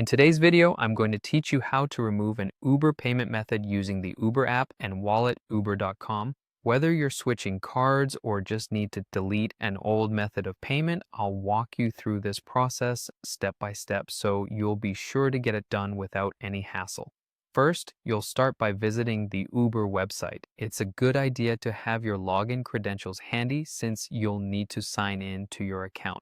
In today's video, I'm going to teach you how to remove an Uber payment method using the Uber app and wallet uber.com. Whether you're switching cards or just need to delete an old method of payment, I'll walk you through this process step by step so you'll be sure to get it done without any hassle. First, you'll start by visiting the Uber website. It's a good idea to have your login credentials handy since you'll need to sign in to your account.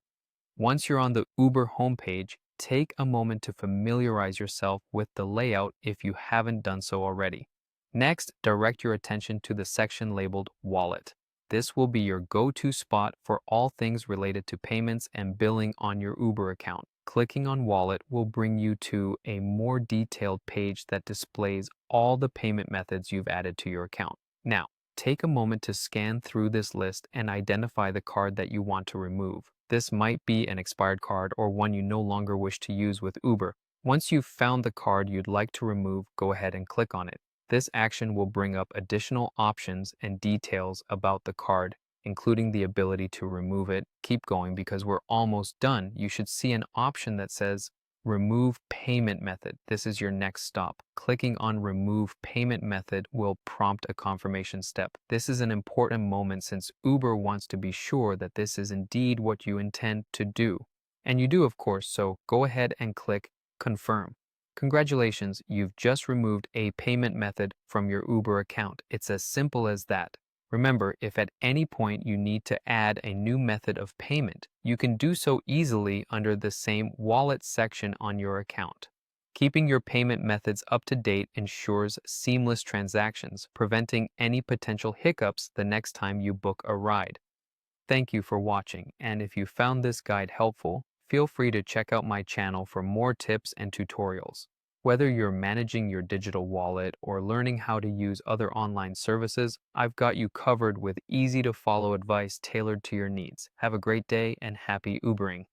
Once you're on the Uber homepage, take a moment to familiarize yourself with the layout if you haven't done so already. Next, direct your attention to the section labeled Wallet. This will be your go-to spot for all things related to payments and billing on your Uber account. Clicking on Wallet will bring you to a more detailed page that displays all the payment methods you've added to your account. Now, take a moment to scan through this list and identify the card that you want to remove. This might be an expired card or one you no longer wish to use with Uber. Once you've found the card you'd like to remove, go ahead and click on it. This action will bring up additional options and details about the card, including the ability to remove it. Keep going because we're almost done. You should see an option that says Remove Payment Method. This is your next stop. Clicking on Remove Payment Method will prompt a confirmation step. This is an important moment since Uber wants to be sure that this is indeed what you intend to do. And you do, of course, so go ahead and click Confirm. Congratulations, you've just removed a payment method from your Uber account. It's as simple as that. Remember, if at any point you need to add a new method of payment, you can do so easily under the same Wallet section on your account. Keeping your payment methods up to date ensures seamless transactions, preventing any potential hiccups the next time you book a ride. Thank you for watching, and if you found this guide helpful, feel free to check out my channel for more tips and tutorials. Whether you're managing your digital wallet or learning how to use other online services, I've got you covered with easy-to-follow advice tailored to your needs. Have a great day and happy Ubering.